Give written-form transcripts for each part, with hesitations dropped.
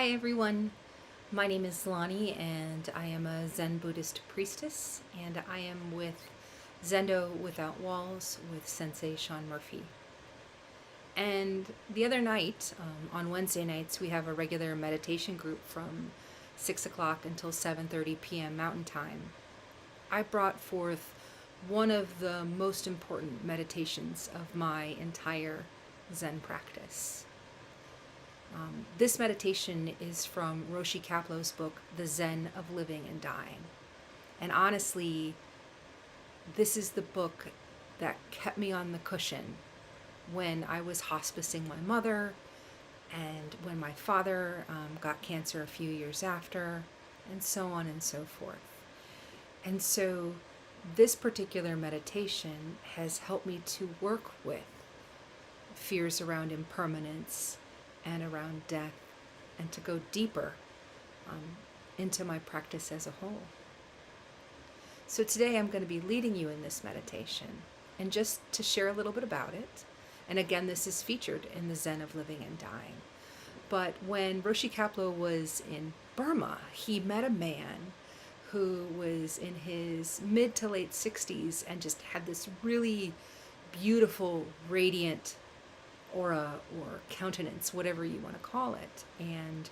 Hi everyone, my name is Lonnie and I am a Zen Buddhist priestess and I am with Zendo Without Walls with Sensei Sean Murphy. And the other night, on Wednesday nights, we have a regular meditation group from 6 o'clock until 7:30 p.m. Mountain Time. I brought forth one of the most important meditations of my entire Zen practice. This meditation is from Roshi Kapleau's book, The Zen of Living and Dying. And honestly, this is the book that kept me on the cushion when I was hospicing my mother and when my father got cancer a few years after, and so on and so forth. And so this particular meditation has helped me to work with fears around impermanence and around death, and to go deeper into my practice as a whole. So today I'm going to be leading you in this meditation, and just to share a little bit about it. And again, this is featured in the Zen of Living and Dying. But when Roshi Kapleau was in Burma, he met a man who was in his mid to late 60s and just had this really beautiful, radiant aura or countenance, whatever you want to call it. And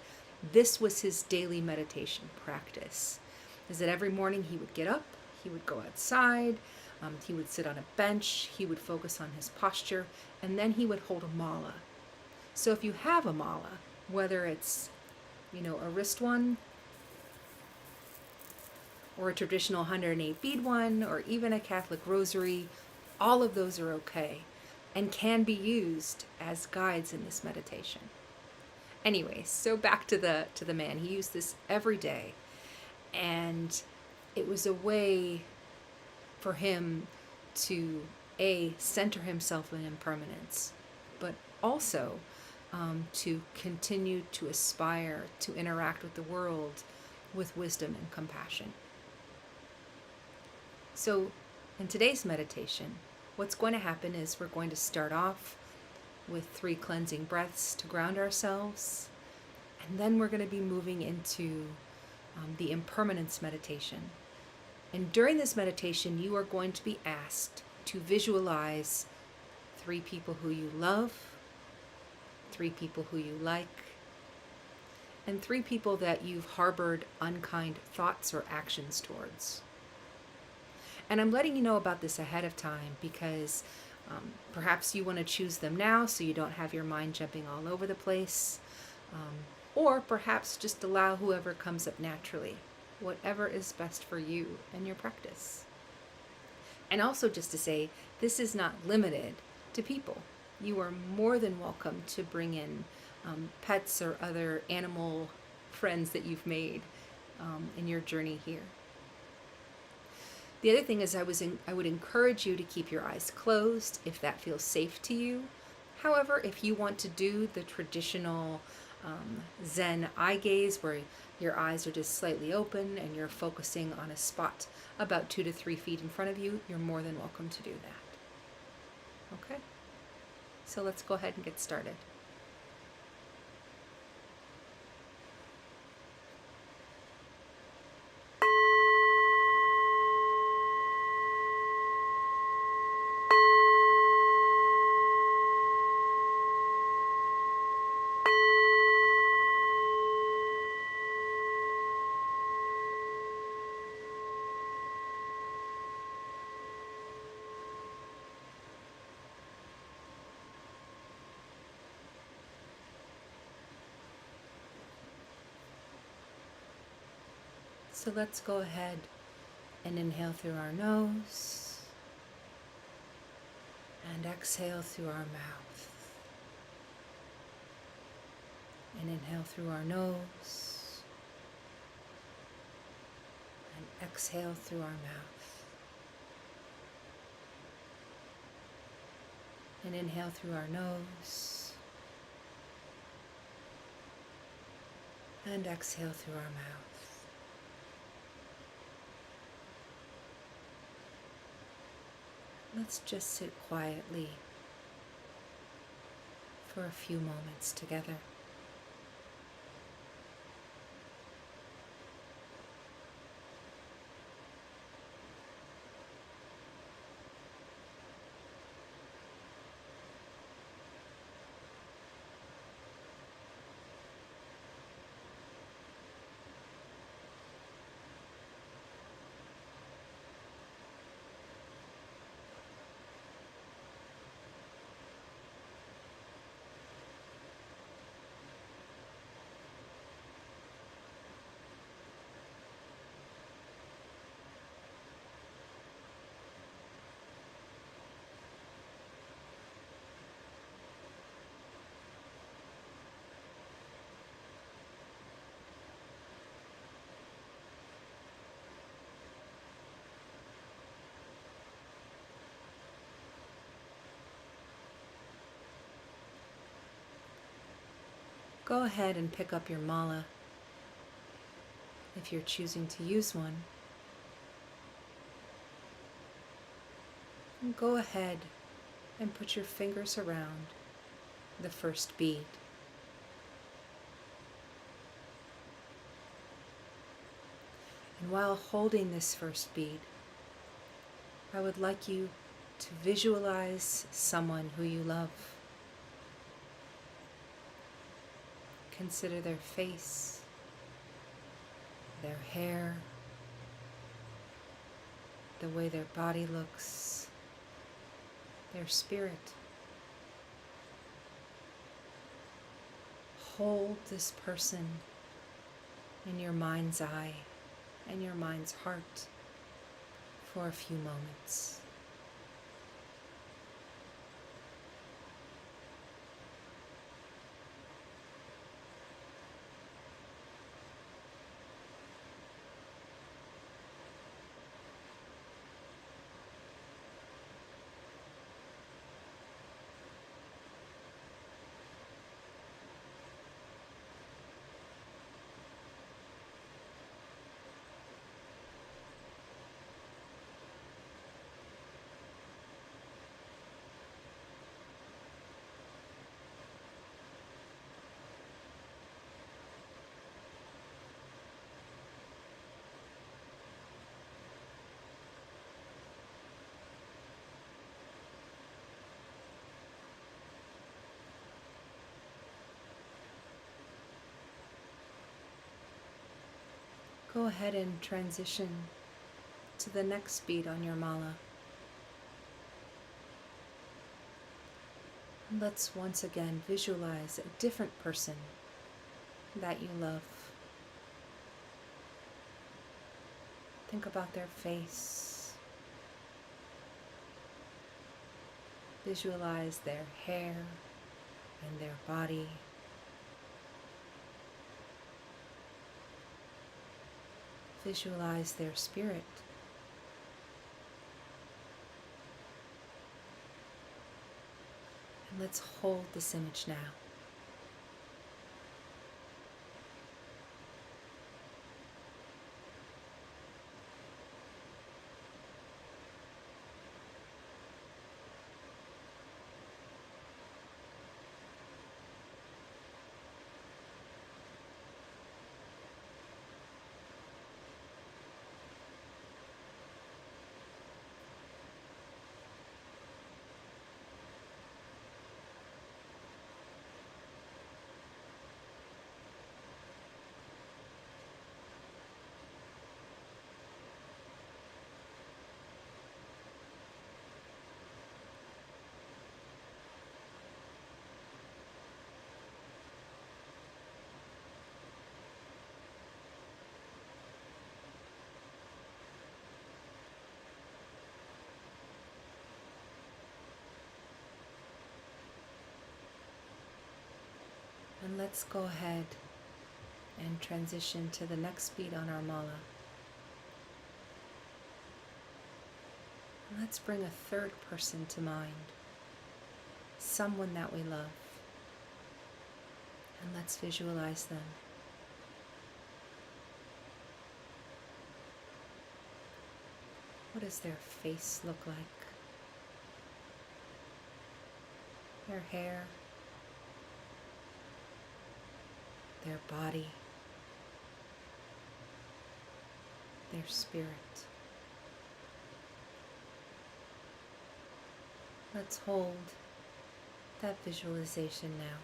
this was his daily meditation practice, is that every morning he would get up, he would go outside, he would sit on a bench, he would focus on his posture, and then he would hold a mala. So if you have a mala, whether it's, a wrist one, or a traditional 108 bead one, or even a Catholic rosary, all of those are okay and can be used as guides in this meditation. Anyway, so back to the man. He used this every day, and it was a way for him to center himself in impermanence, but also to continue to aspire to interact with the world with wisdom and compassion. So in today's meditation, what's going to happen is we're going to start off with 3 cleansing breaths to ground ourselves, and then we're going to be moving into the impermanence meditation. And during this meditation, you are going to be asked to visualize 3 people who you love, 3 people who you like, and 3 people that you've harbored unkind thoughts or actions towards. And I'm letting you know about this ahead of time because perhaps you want to choose them now so you don't have your mind jumping all over the place. Or perhaps just allow whoever comes up naturally, whatever is best for you and your practice. And also just to say, this is not limited to people. You are more than welcome to bring in pets or other animal friends that you've made in your journey here. The other thing is I would encourage you to keep your eyes closed if that feels safe to you. However, if you want to do the traditional Zen eye gaze where your eyes are just slightly open and you're focusing on a spot about 2 to 3 feet in front of you, you're more than welcome to do that. Okay? So let's go ahead and get started. So let's go ahead and inhale through our nose and exhale through our mouth. And inhale through our nose and exhale through our mouth. And inhale through our nose and exhale through our mouth. Let's just sit quietly for a few moments together. Go ahead and pick up your mala if you're choosing to use one. And go ahead and put your fingers around the first bead. And while holding this first bead, I would like you to visualize someone who you love. Consider their face, their hair, the way their body looks, their spirit. Hold this person in your mind's eye and your mind's heart for a few moments. Go ahead and transition to the next bead on your mala. And let's once again visualize a different person that you love. Think about their face. Visualize their hair and their body. Visualize their spirit. And let's hold this image now. And let's go ahead and transition to the next bead on our mala. And let's bring a third person to mind, someone that we love. And let's visualize them. What does their face look like? Their hair, their body, their spirit. Let's hold that visualization now.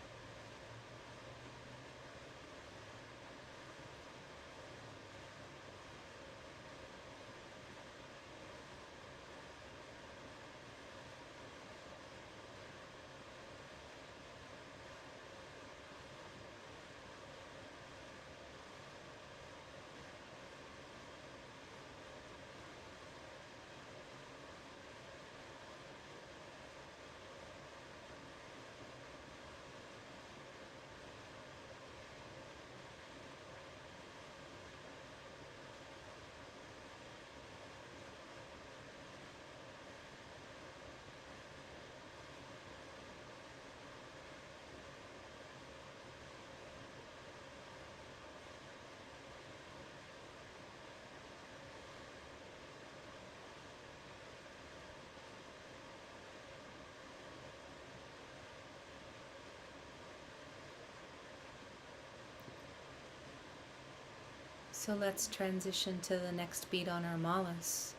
So let's transition to the next beat on our malas,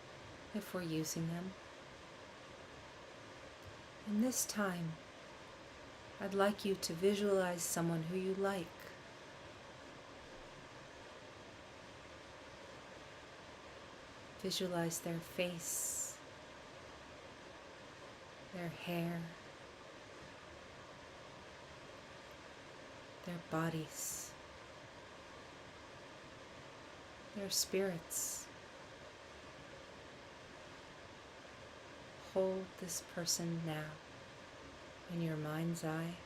if we're using them. And this time, I'd like you to visualize someone who you like. Visualize their face, their hair, their bodies, their spirits. Hold this person now in your mind's eye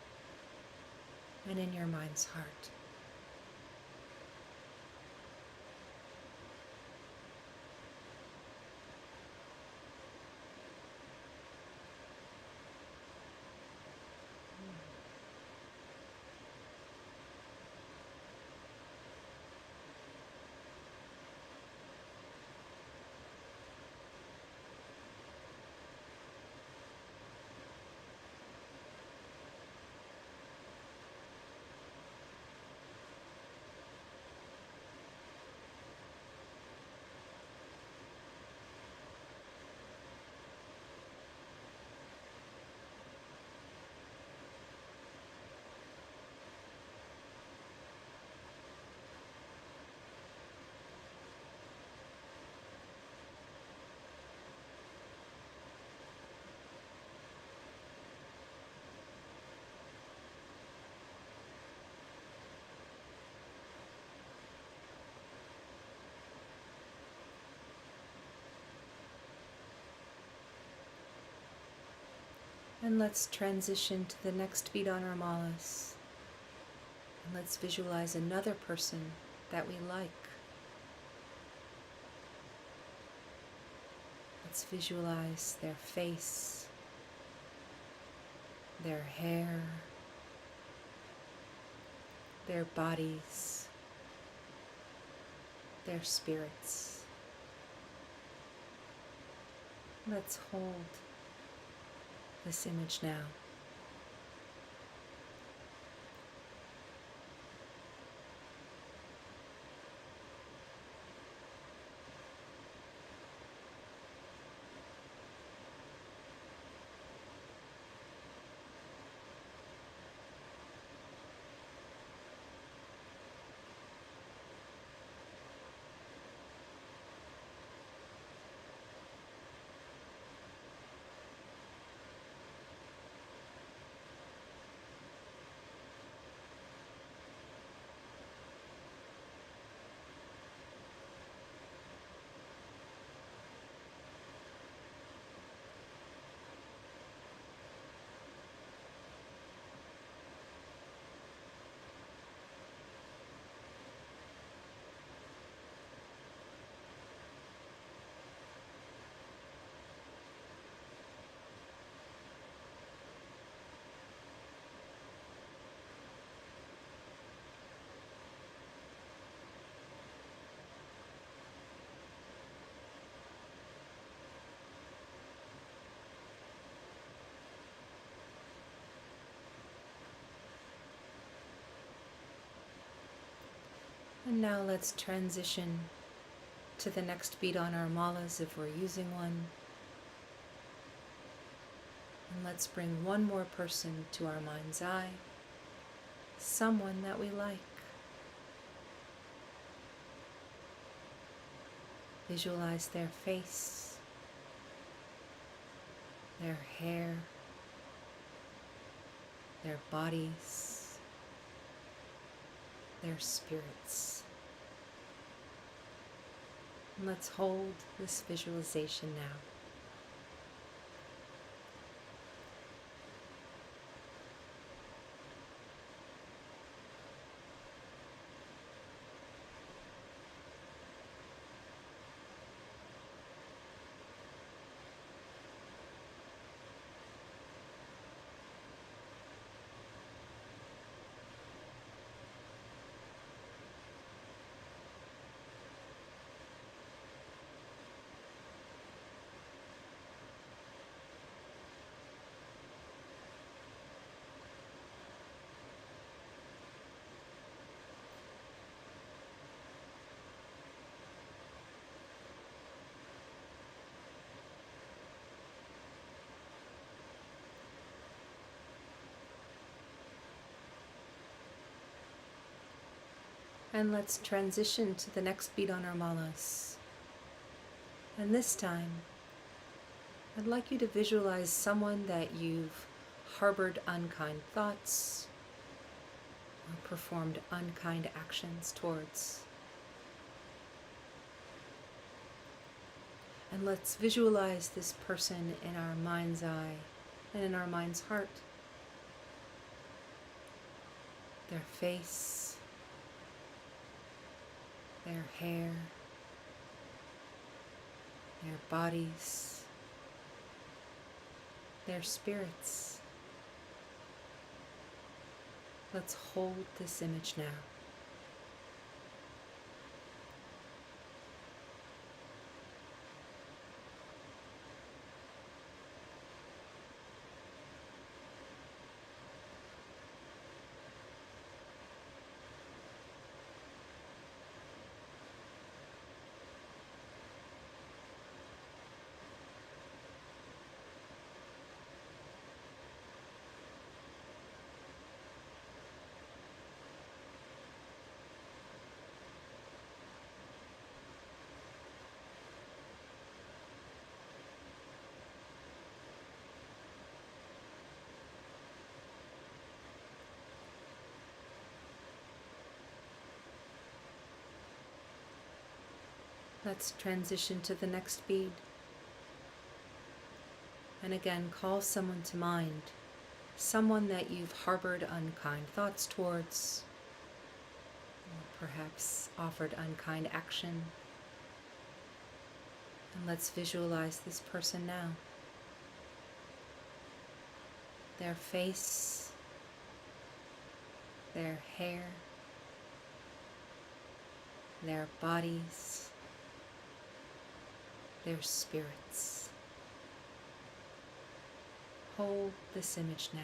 and in your mind's heart. And let's transition to the next beat on our malas. And let's visualize another person that we like. Let's visualize their face, their hair, their bodies, their spirits. Let's hold this image now. And now let's transition to the next beat on our malas if we're using one. And let's bring one more person to our mind's eye, someone that we like. Visualize their face, their hair, their bodies, their spirits. And let's hold this visualization now. And let's transition to the next beat on our malas. And this time, I'd like you to visualize someone that you've harbored unkind thoughts or performed unkind actions towards. And let's visualize this person in our mind's eye and in our mind's heart. Their face, their hair, their bodies, their spirits. Let's hold this image now. Let's transition to the next bead. And again, call someone to mind, someone that you've harbored unkind thoughts towards, or perhaps offered unkind action. And let's visualize this person now. Their face, their hair, their bodies, their spirits. Hold this image now.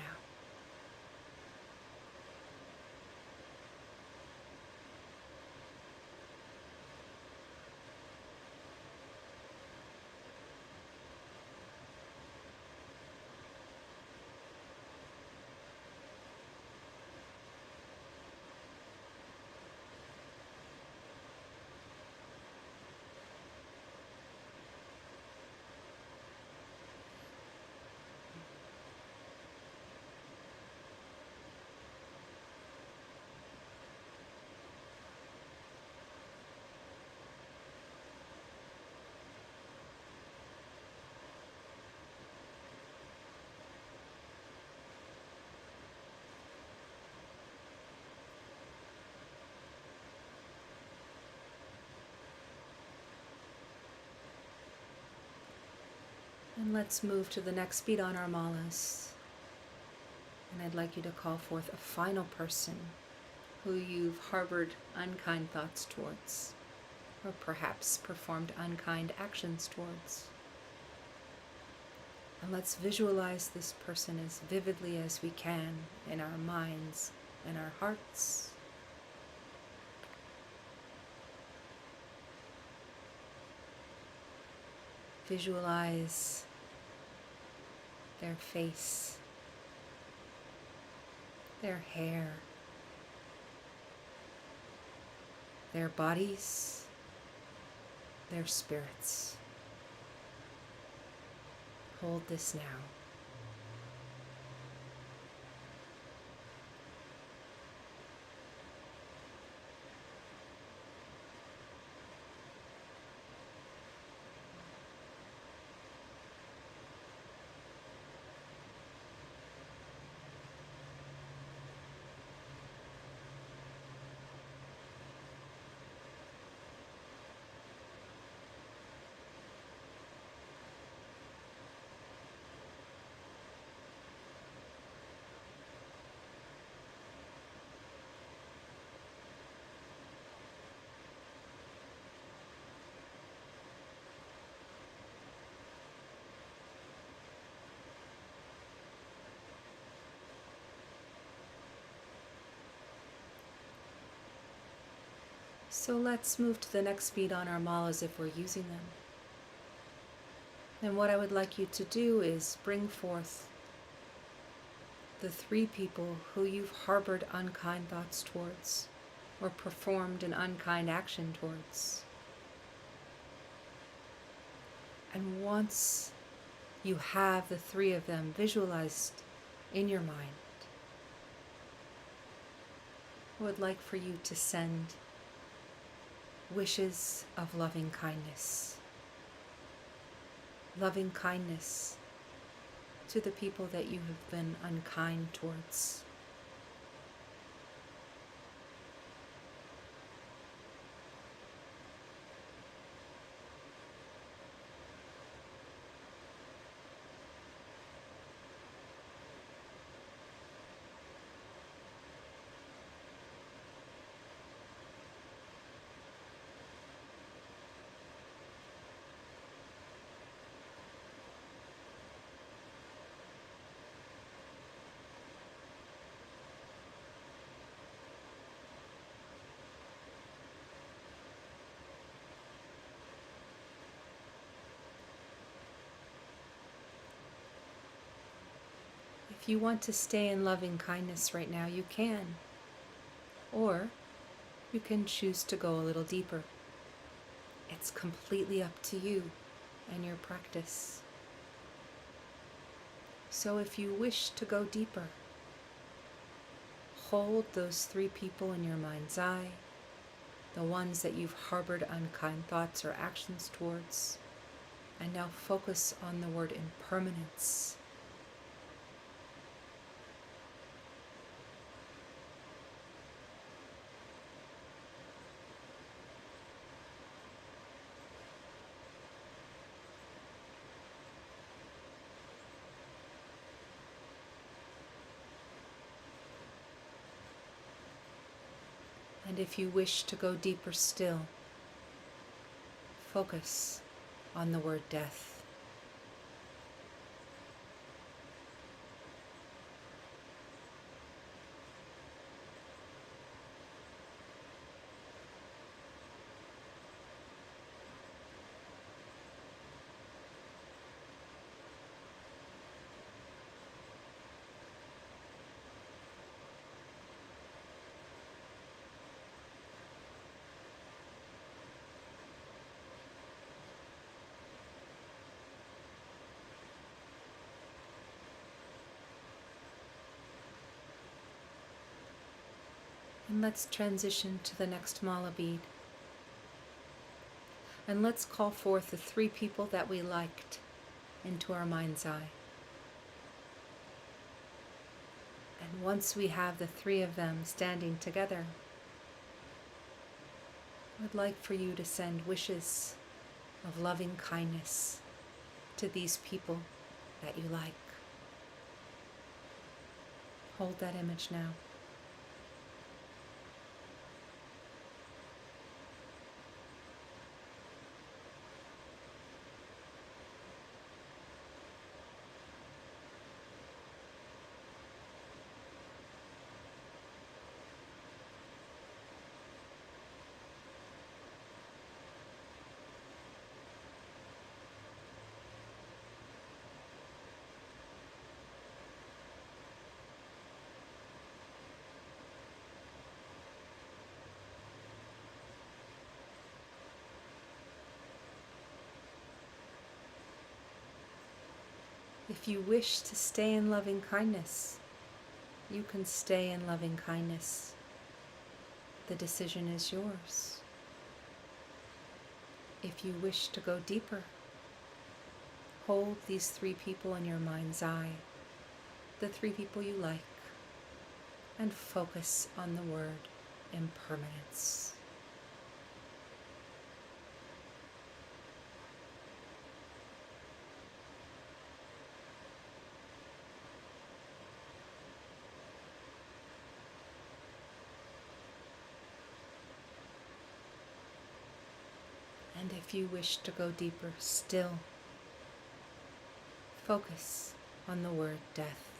And let's move to the next beat on our malas. And I'd like you to call forth a final person who you've harbored unkind thoughts towards, or perhaps performed unkind actions towards. And let's visualize this person as vividly as we can in our minds and our hearts. Visualize their face, their hair, their bodies, their spirits. Hold this now. So let's move to the next beat on our malas if we're using them. And what I would like you to do is bring forth the 3 people who you've harbored unkind thoughts towards. or performed an unkind action towards. And once you have the three of them visualized in your mind, I would like for you to send wishes of loving kindness. Loving kindness to the people that you have been unkind towards. If you want to stay in loving kindness right now, you can. Or you can choose to go a little deeper. It's completely up to you and your practice. So if you wish to go deeper, hold those three people in your mind's eye, the ones that you've harbored unkind thoughts or actions towards, and now focus on the word impermanence. And if you wish to go deeper still, focus on the word death. And let's transition to the next mala bead. And let's call forth the three people that we liked into our mind's eye. And once we have the three of them standing together, I would like for you to send wishes of loving kindness to these people that you like. Hold that image now. If you wish to stay in loving kindness, you can stay in loving kindness. The decision is yours. If you wish to go deeper, hold these three people in your mind's eye, the three people you like, and focus on the word impermanence. And if you wish to go deeper still, focus on the word death.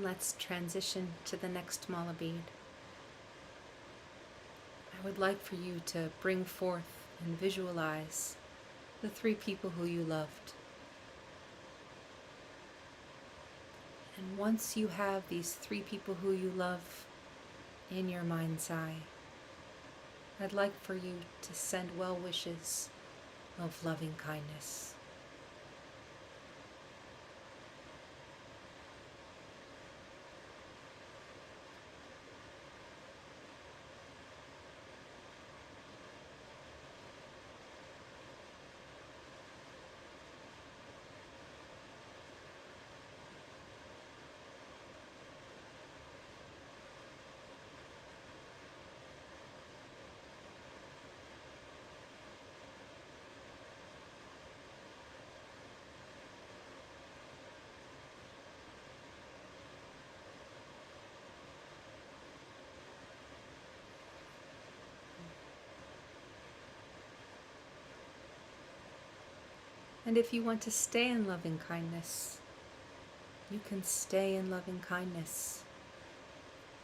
And let's transition to the next mala bead. I would like for you to bring forth and visualize the 3 people who you loved. And once you have these 3 people who you love in your mind's eye, I'd like for you to send well wishes of loving kindness. And if you want to stay in loving kindness, you can stay in loving kindness.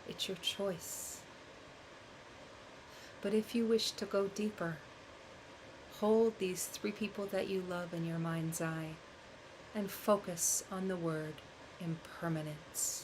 It's your choice. But if you wish to go deeper, hold these 3 people that you love in your mind's eye and focus on the word impermanence.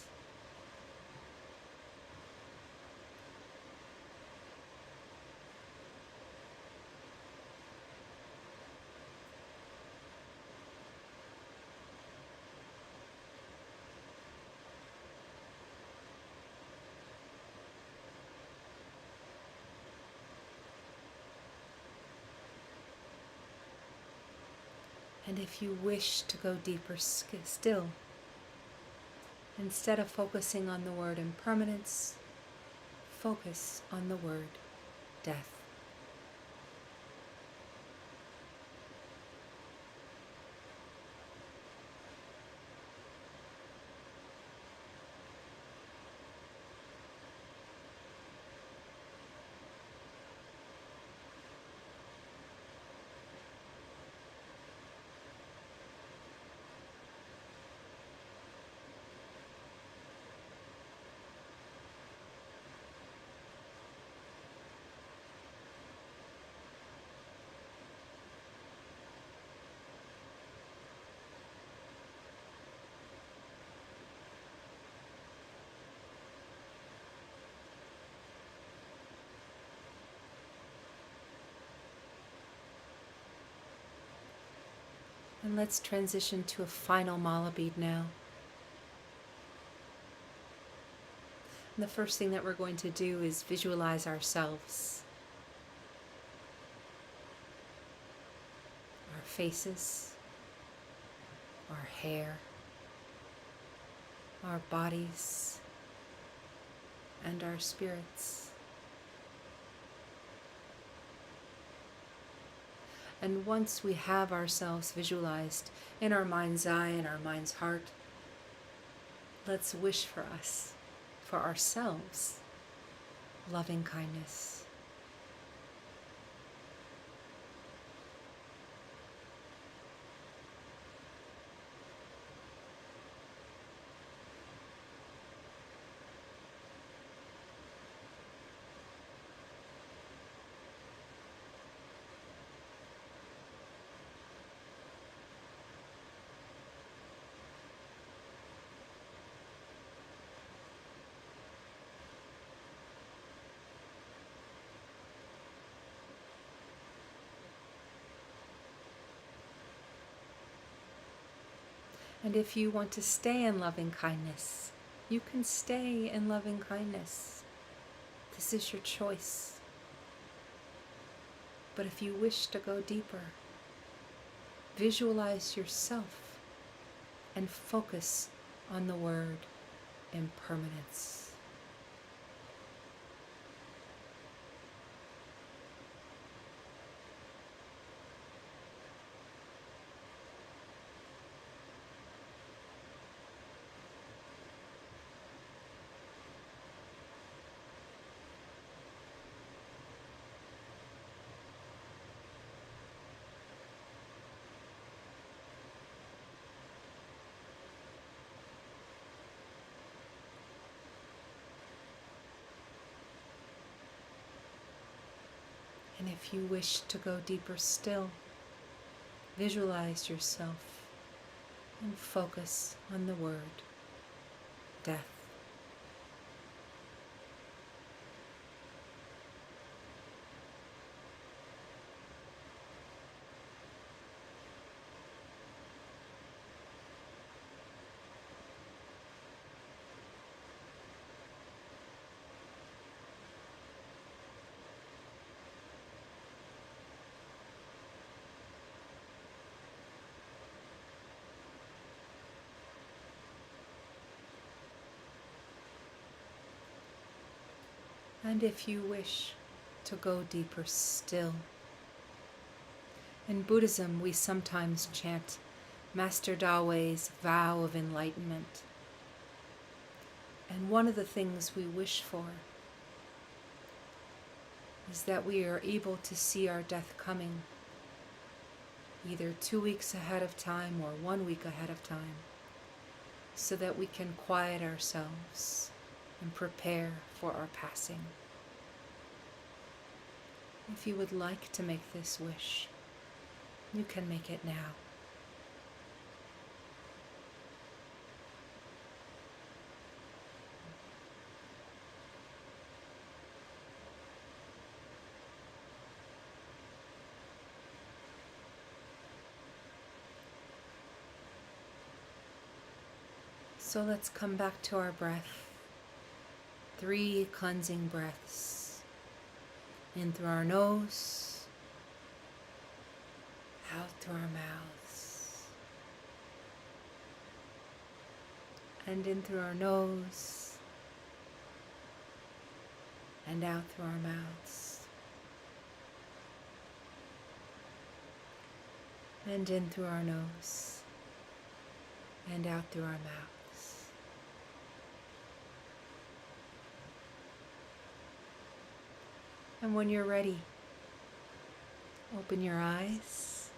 And if you wish to go deeper still, instead of focusing on the word impermanence, focus on the word death. And let's transition to a final mala bead now. And the first thing that we're going to do is visualize ourselves, our faces, our hair, our bodies, and our spirits. And once we have ourselves visualized in our mind's eye and our mind's heart, let's wish for us, for ourselves, loving kindness. And if you want to stay in loving kindness, you can stay in loving kindness. This is your choice. But if you wish to go deeper, visualize yourself and focus on the word impermanence. And if you wish to go deeper still, visualize yourself and focus on the word death. And if you wish to go deeper still, in Buddhism we sometimes chant Master Dawe's vow of enlightenment. And one of the things we wish for is that we are able to see our death coming either 2 weeks ahead of time or 1 week ahead of time, so that we can quiet ourselves and prepare for our passing. If you would like to make this wish, you can make it now. So let's come back to our breath. 3 cleansing breaths. In through our nose, out through our mouths. And in through our nose, and out through our mouths. And in through our nose, and out through our mouths. And when you're ready, open your eyes.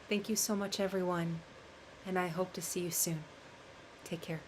Thank you so much, everyone, and I hope to see you soon. Take care.